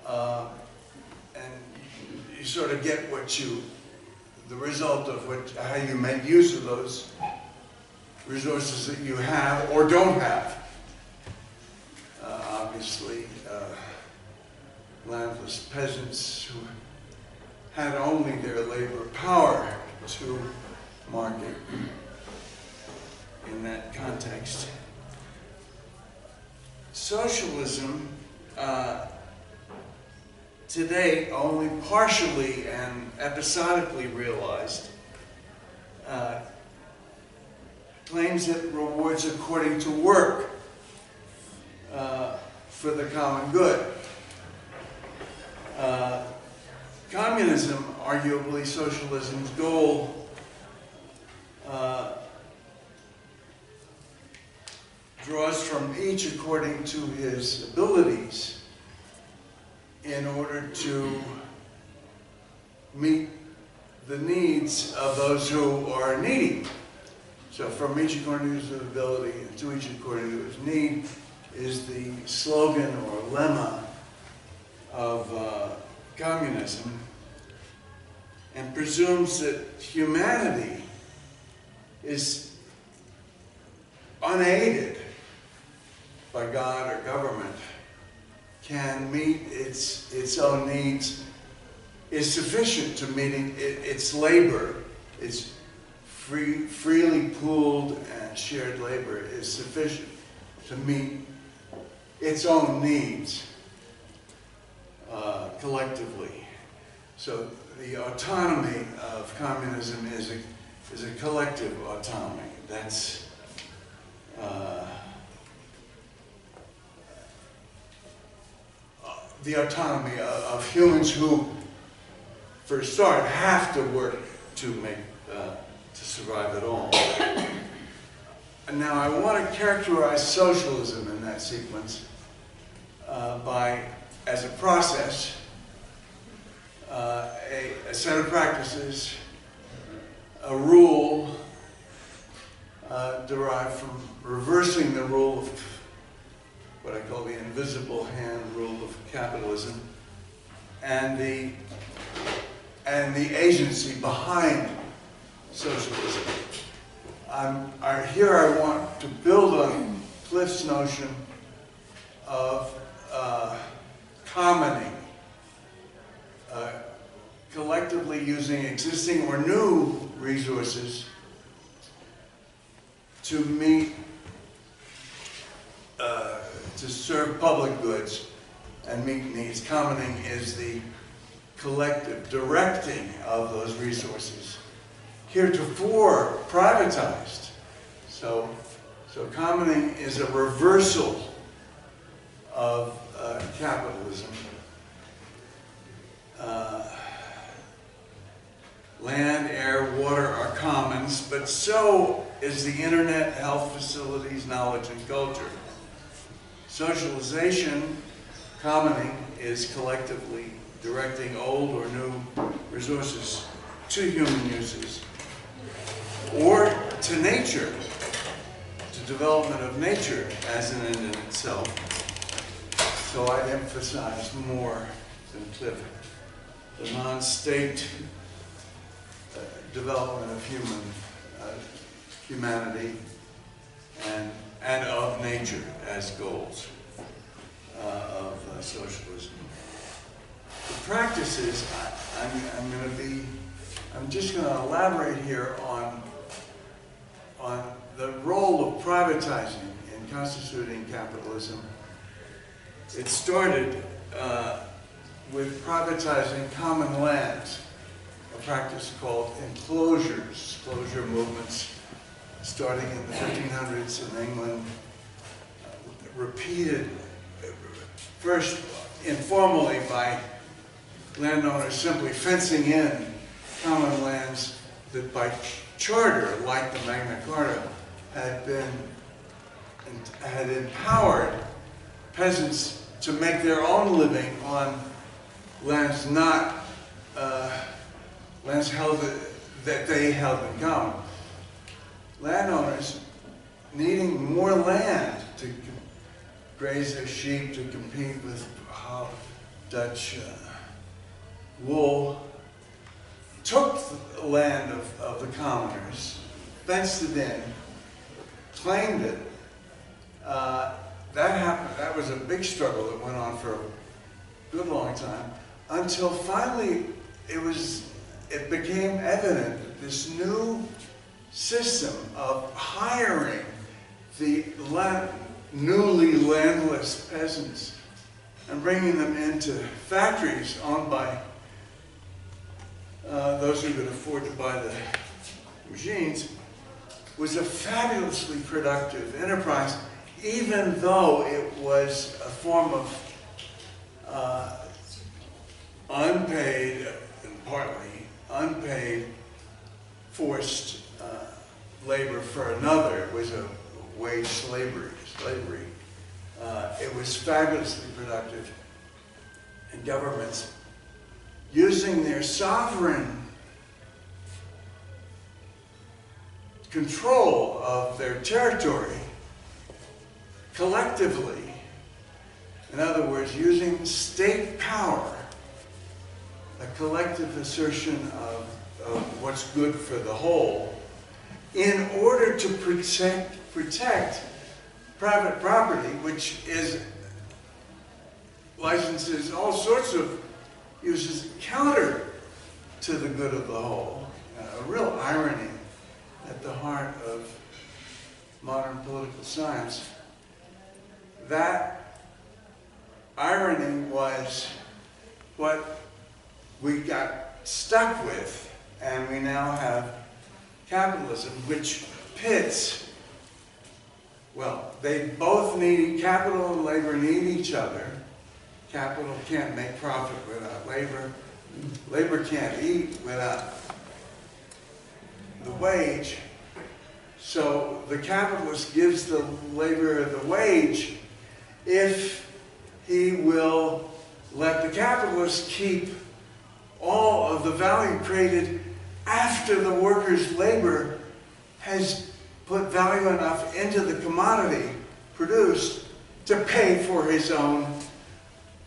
and you sort of get the result of how you make use of those resources that you have or don't have. Obviously, landless peasants who had only their labor power to market in that context. Socialism today only partially and episodically realized claims it rewards according to work for the common good. Communism, arguably socialism's goal, draws from each according to his abilities in order to meet the needs of those who are needy. So from each according to his ability and to each according to his need is the slogan or lemma of communism, and presumes that humanity is unaided by God or government, can meet its own needs, is sufficient to meeting its labor, its freely pooled and shared labor is sufficient to meet its own needs collectively. So the autonomy of communism is a collective autonomy. That's the autonomy of humans who, for a start, have to work to survive at all. And now I want to characterize socialism in that sequence as a process, a set of practices, a rule derived from reversing the rule of what I call the invisible hand rule of capitalism, and the agency behind socialism. Here I want to build on Cliff's notion of commoning, collectively using existing or new resources to meet, to serve public goods and meet needs. Commoning is the collective directing of those resources, heretofore privatized. So commoning is a reversal of capitalism. Land, air, water are commons, but so is the internet, health facilities, knowledge, and culture. Socialization, commoning, is collectively directing old or new resources to human uses, or to nature, to development of nature as an end in itself. So I emphasize more than Cliff the non-state development of humanity and of nature as goals of socialism. The practices, I'm just going to elaborate here on the role of privatizing in constituting capitalism, it started with privatizing common lands, a practice called enclosures, closure movements starting in the 1500s in England, repeated first informally by landowners simply fencing in common lands that by charter, like the Magna Carta, had empowered peasants to make their own living on lands not lands that they held in common. Landowners needing more land to graze their sheep, to compete with Dutch wool, took the land of the commoners, fenced it in, claimed it. That happened. That was a big struggle that went on for a good long time, until finally it became evident that this new system of hiring the newly landless peasants and bringing them into factories owned by those who could afford to buy the machines was a fabulously productive enterprise, even though it was a form of unpaid, and partly unpaid, forced labor for another. It was a wage slavery. It was fabulously productive, and governments using their sovereign control of their territory collectively, in other words, using state power, a collective assertion of what's good for the whole, in order to protect private property, which licenses all sorts of uses counter to the good of the whole. A real irony at the heart of modern political science. That irony was what we got stuck with, and we now have capitalism, which pits, well, they both need, capital and labor need each other. Capital can't make profit without labor. Labor can't eat without the wage. So the capitalist gives the laborer the wage if he will let the capitalist keep all of the value created after the worker's labor has put value enough into the commodity produced to pay for his own,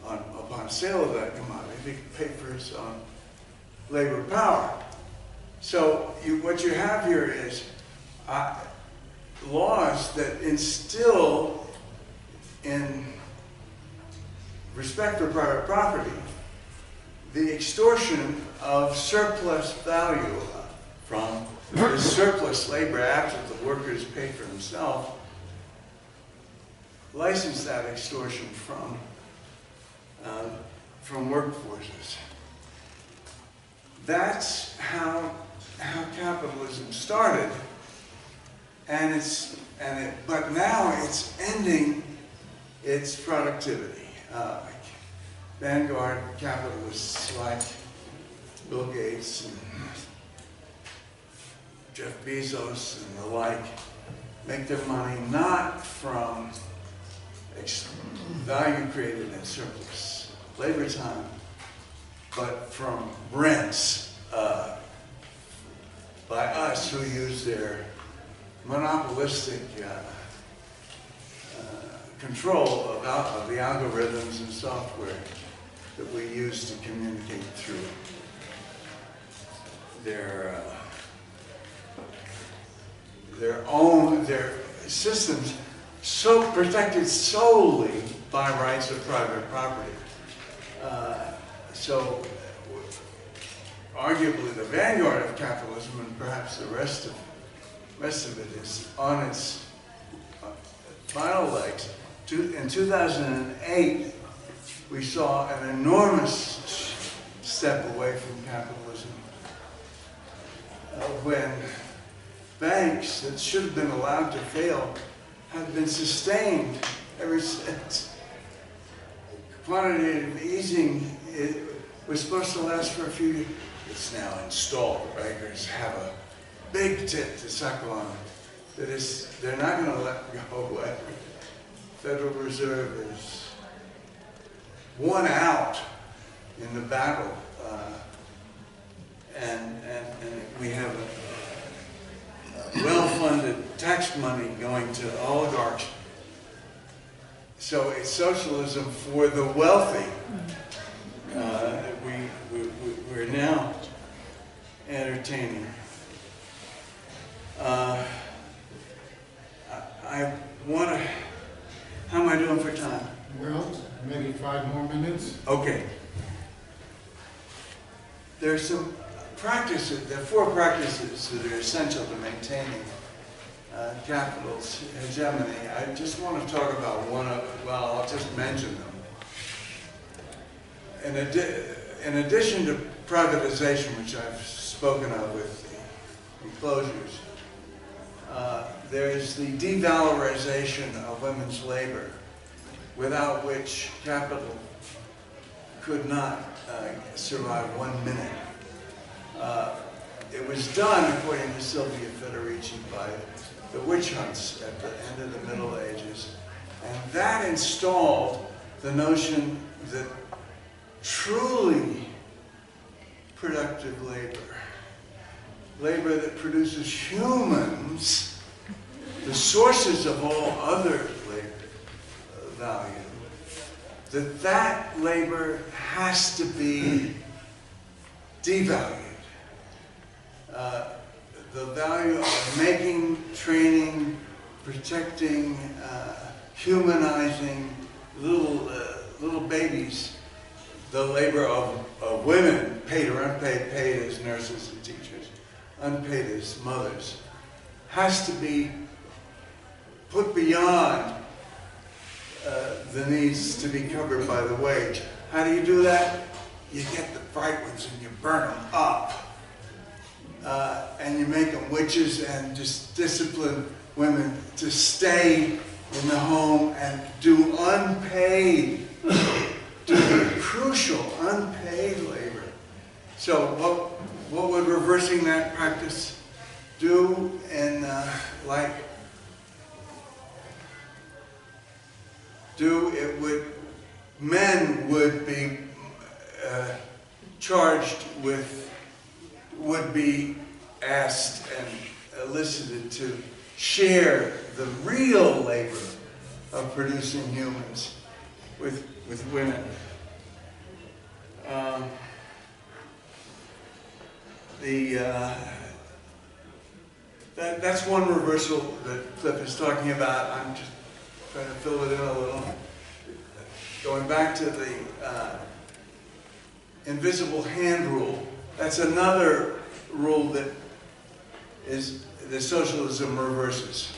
upon sale of that commodity, he can pay for his own labor power. So what you have here is laws that instill in respect for private property the extortion of surplus value from the surplus labor after the workers pay for themselves, license that extortion from workforces. That's how capitalism started, but now it's ending its productivity. Vanguard capitalists like Bill Gates and Jeff Bezos and the like make their money not from value created in surplus labor time, but from rents by us who use their monopolistic control of the algorithms and software that we use to communicate through their systems, so protected solely by rights of private property. So arguably the vanguard of capitalism, and perhaps the rest of rest of it is on its final legs. In 2008, we saw an enormous step away from capitalism when banks that should have been allowed to fail have been sustained ever since. Quantitative easing, it was supposed to last for a few years. It's now installed. Bankers have a big tit to suck on. That is, they're not going to let go away. Federal Reserve is won out in the battle, and we have well-funded tax money going to oligarchs. So it's socialism for the wealthy. We're now entertaining. I want to. How am I doing for time? Well, maybe 5 more minutes. Okay. There's some practices, there are 4 practices that are essential to maintaining capital's hegemony. I just want to talk about one of, well, I'll just mention them. In addition to privatization, which I've spoken of with the enclosures, there is the devalorization of women's labor, without which capital could not survive 1 minute. It was done, according to Sylvia Federici, by the witch hunts at the end of the Middle Ages. And that installed the notion that truly productive labor, labor that produces humans, the sources of all other labor value, that labor has to be devalued. The value of making, training, protecting, humanizing little babies, the labor of women, paid or unpaid, paid as nurses and teachers, unpaid as mothers, has to be put beyond the needs to be covered by the wage. How do you do that? You get the bright ones and you burn them up. And you make them witches and just discipline women to stay in the home and do unpaid, do the crucial unpaid labor. So what would reversing that practice do? And men would be charged with, would be asked and elicited to share the real labor of producing humans with women. That's one reversal that Cliff is talking about. I'm just trying to fill it in a little. Going back to the invisible hand rule, that's another rule that socialism reverses.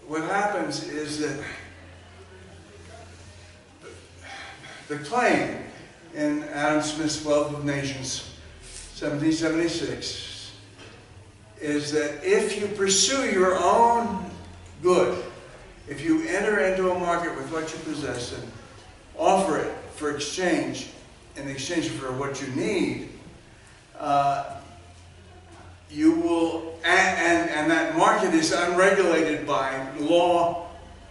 What happens is that the claim in Adam Smith's Wealth of Nations, 1776, is that if you pursue your own good, if you enter into a market with what you possess and offer it for exchange, in exchange for what you need, you will, and that market is unregulated by law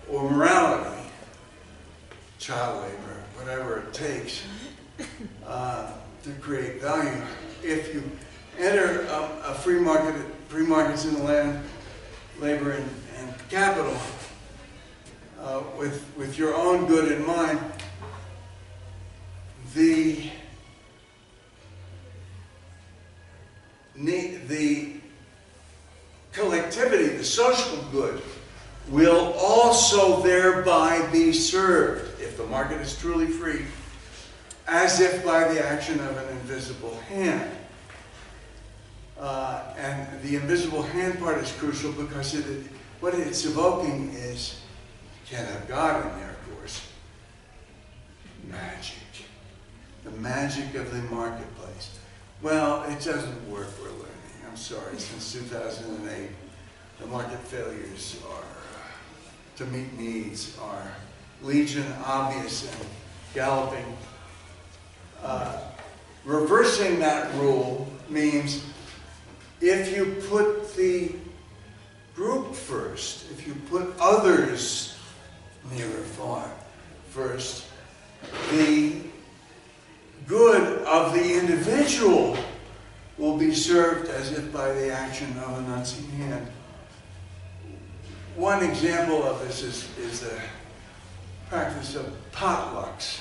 or morality, child labor, whatever it takes to create value. If you enter a free markets in the land, labor, and capital with your own good in mind, the collectivity, the social good, will also thereby be served, if the market is truly free, as if by the action of an invisible hand. And the invisible hand part is crucial because what it's evoking is, you can't have God in there, of course, magic. The magic of the marketplace. Well, it doesn't work, we're learning. I'm sorry, since 2008, the market failures to meet needs are legion, obvious, and galloping. Reversing that rule means if you put the group first, if you put others near or far first, the good of the individual will be served as if by the action of an unseen hand. One example of this is the practice of potlucks.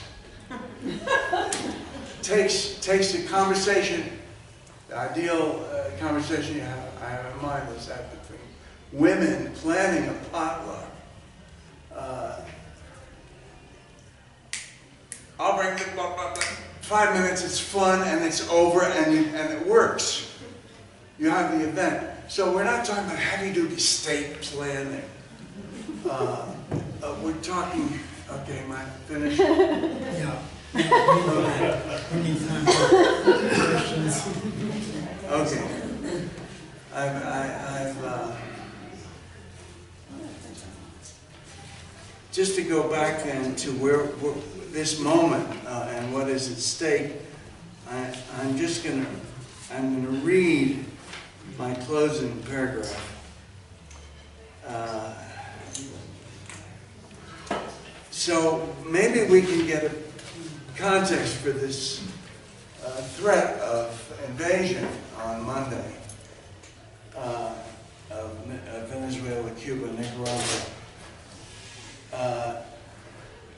takes a conversation, the ideal conversation I have in mind is that between women planning a potluck. I'll bring the 5 minutes, it's fun and it's over and it works. You have the event. So we're not talking about heavy-duty state planning. We're talking, okay, am I finished? Yeah. We need time for questions. Okay. I've just to go back then to where this moment and what is at stake, I'm going to read my closing paragraph. So maybe we can get a context for this threat of invasion on Monday of Venezuela, Cuba, Nicaragua.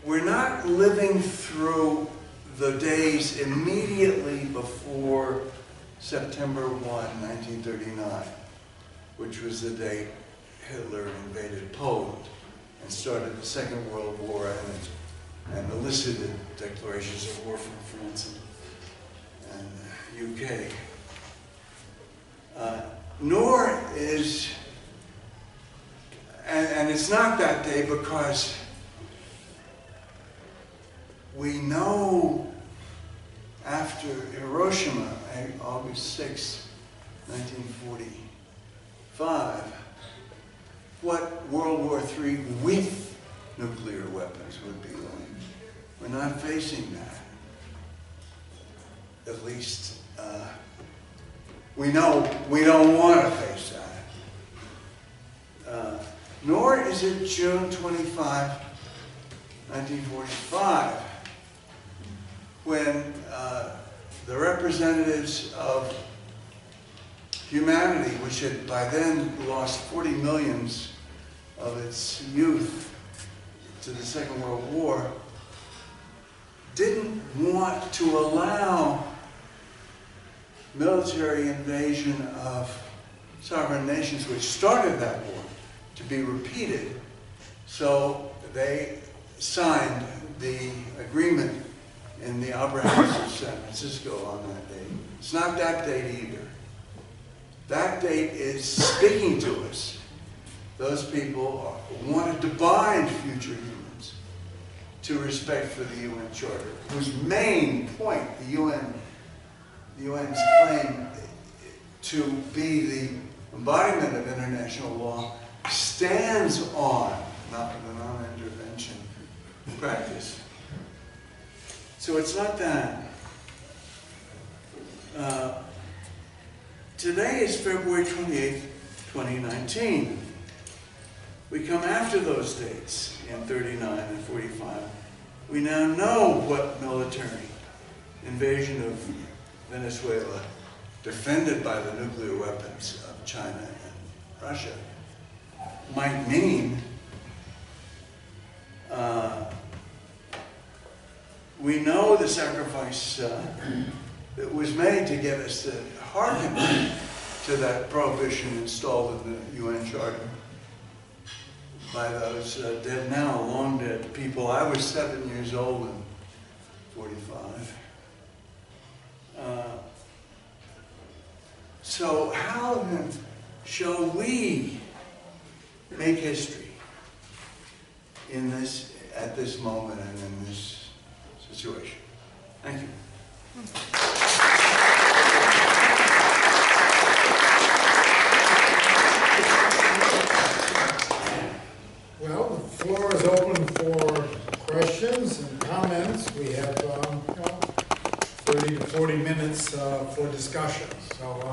We're not living through the days immediately before September 1, 1939, which was the day Hitler invaded Poland and started the Second World War and elicited declarations of war from France and UK. Nor is, and it's not that day because we know after Hiroshima, August 6, 1945, what World War III with nuclear weapons would be like. We're not facing that. At least, we know we don't want to face that. Nor is it June 25, 1945, when the representatives of humanity, which had by then lost 40 millions of its youth to the Second World War, didn't want to allow military invasion of sovereign nations, which started that war, to be repeated. So they signed the agreement in the Opera House of San Francisco on that date. It's not that date either. That date is speaking to us. Those people wanted to bind future humans to respect for the UN Charter, whose main point, the UN's claim to be the embodiment of international law, stands on not the non-intervention practice. So it's not that. Today is February 28th, 2019. We come after those dates in 39 and 45. We now know what military invasion of Venezuela, defended by the nuclear weapons of China and Russia, might mean. We know the sacrifice that was made to get us to hearken to that prohibition installed in the UN Charter by those dead now, long dead people. I was 7 years old in 45. So So how then shall we make history in this, at this moment and in this situation? Thank you. Well, the floor is open for questions and comments. We have 30 to 40 minutes for discussion. So